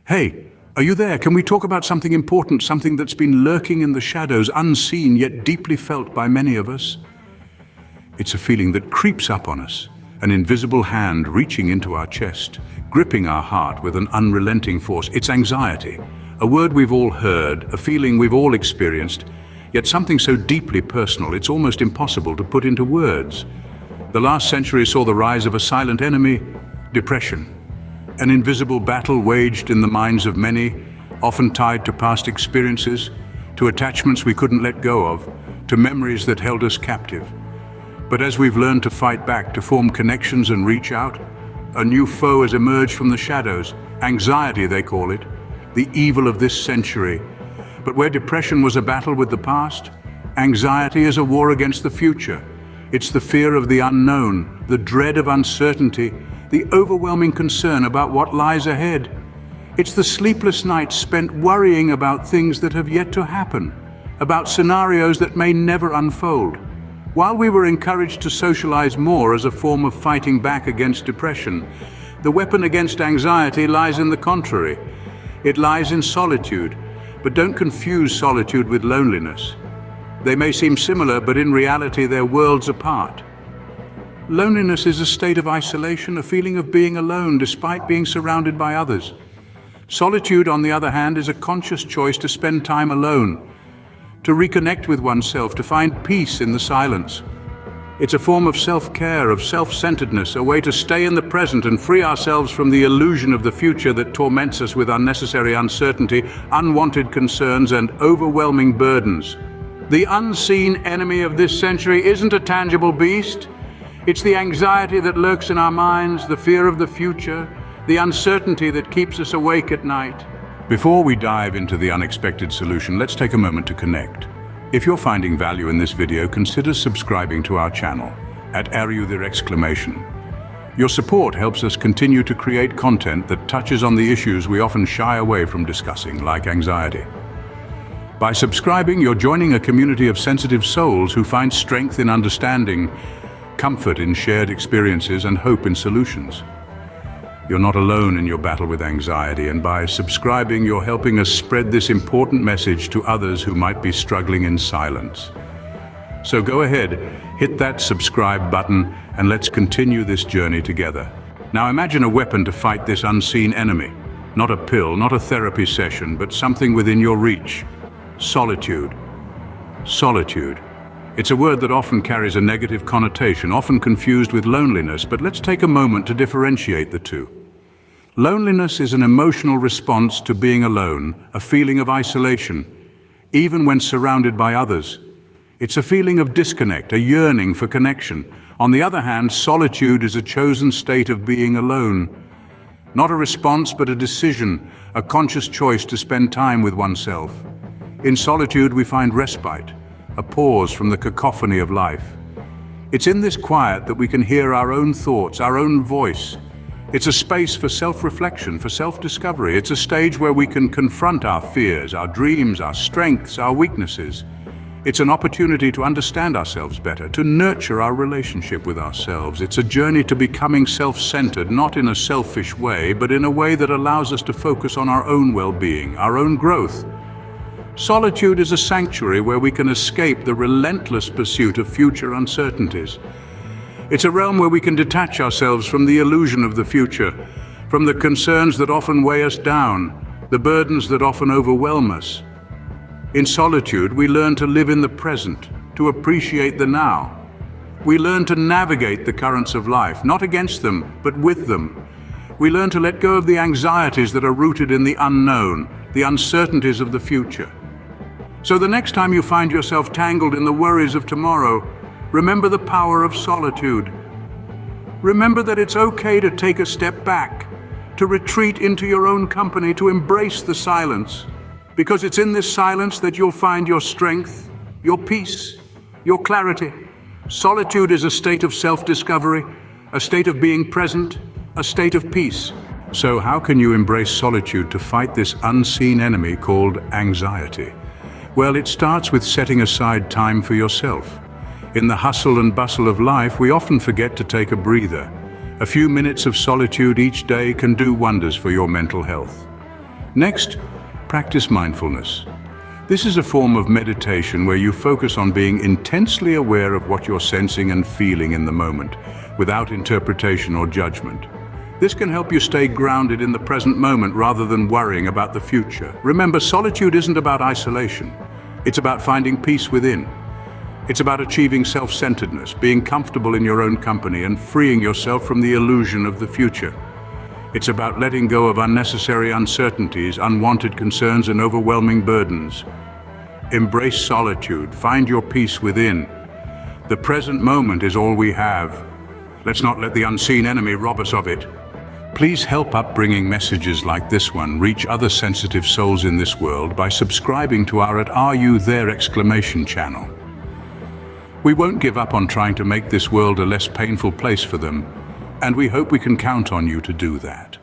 Hey, are you there? Can we talk about something important, something that's been lurking in the shadows, unseen yet deeply felt by many of us? It's a feeling that creeps up on us, an invisible hand reaching into our chest, gripping our heart with an unrelenting force. It's anxiety, a word we've all heard, a feeling we've all experienced, yet something so deeply personal it's almost impossible to put into words. The last century saw the rise of a silent enemy, depression. An invisible battle waged in the minds of many, often tied to past experiences, to attachments we couldn't let go of, to memories that held us captive. But as we've learned to fight back, to form connections and reach out, a new foe has emerged from the shadows. Anxiety, they call it, the evil of this century. But where depression was a battle with the past, anxiety is a war against the future. It's the fear of the unknown, the dread of uncertainty, the overwhelming concern about what lies ahead. It's the sleepless nights spent worrying about things that have yet to happen, about scenarios that may never unfold. While we were encouraged to socialize more as a form of fighting back against depression, the weapon against anxiety lies in the contrary. It lies in solitude. But don't confuse solitude with loneliness. They may seem similar, but in reality they're worlds apart. Loneliness is a state of isolation, a feeling of being alone despite being surrounded by others. Solitude, on the other hand, is a conscious choice to spend time alone, to reconnect with oneself, to find peace in the silence. It's a form of self-care, of self-centeredness, a way to stay in the present and free ourselves from the illusion of the future that torments us with unnecessary uncertainty, unwanted concerns, and overwhelming burdens. The unseen enemy of this century isn't a tangible beast. It's the anxiety that lurks in our minds, the fear of the future, the uncertainty that keeps us awake at night. Before we dive into the unexpected solution, let's take a moment to connect. If you're finding value in this video, consider subscribing to our channel at !! Your support helps us continue to create content that touches on the issues we often shy away from discussing, like anxiety. By subscribing, you're joining a community of sensitive souls who find strength in understanding, comfort in shared experiences, and hope in solutions. You're not alone in your battle with anxiety, and by subscribing, you're helping us spread this important message to others who might be struggling in silence. So go ahead, hit that subscribe button, and let's continue this journey together. Now imagine a weapon to fight this unseen enemy. Not a pill, not a therapy session, but something within your reach. Solitude. Solitude. It's a word that often carries a negative connotation, often confused with loneliness, but let's take a moment to differentiate the two. Loneliness is an emotional response to being alone, a feeling of isolation, even when surrounded by others. It's a feeling of disconnect, a yearning for connection. On the other hand, solitude is a chosen state of being alone. Not a response, but a decision, a conscious choice to spend time with oneself. In solitude, we find respite, a pause from the cacophony of life. It's in this quiet that we can hear our own thoughts, our own voice. It's a space for self-reflection, for self-discovery. It's a stage where we can confront our fears, our dreams, our strengths, our weaknesses. It's an opportunity to understand ourselves better, to nurture our relationship with ourselves. It's a journey to becoming self-centered, not in a selfish way, but in a way that allows us to focus on our own well-being, our own growth. Solitude is a sanctuary where we can escape the relentless pursuit of future uncertainties. It's a realm where we can detach ourselves from the illusion of the future, from the concerns that often weigh us down, the burdens that often overwhelm us. In solitude, we learn to live in the present, to appreciate the now. We learn to navigate the currents of life, not against them, but with them. We learn to let go of the anxieties that are rooted in the unknown, the uncertainties of the future. So the next time you find yourself tangled in the worries of tomorrow, remember the power of solitude. Remember that it's okay to take a step back, to retreat into your own company, to embrace the silence. Because it's in this silence that you'll find your strength, your peace, your clarity. Solitude is a state of self-discovery, a state of being present, a state of peace. So how can you embrace solitude to fight this unseen enemy called anxiety? Well, it starts with setting aside time for yourself. In the hustle and bustle of life, we often forget to take a breather. A few minutes of solitude each day can do wonders for your mental health. Next, practice mindfulness. This is a form of meditation where you focus on being intensely aware of what you're sensing and feeling in the moment, without interpretation or judgment. This can help you stay grounded in the present moment rather than worrying about the future. Remember, solitude isn't about isolation. It's about finding peace within. It's about achieving self-centeredness, being comfortable in your own company, and freeing yourself from the illusion of the future. It's about letting go of unnecessary uncertainties, unwanted concerns, and overwhelming burdens. Embrace solitude. Find your peace within. The present moment is all we have. Let's not let the unseen enemy rob us of it. Please help upbringing messages like this one reach other sensitive souls in this world by subscribing to our Are You There channel. We won't give up on trying to make this world a less painful place for them, and we hope we can count on you to do that.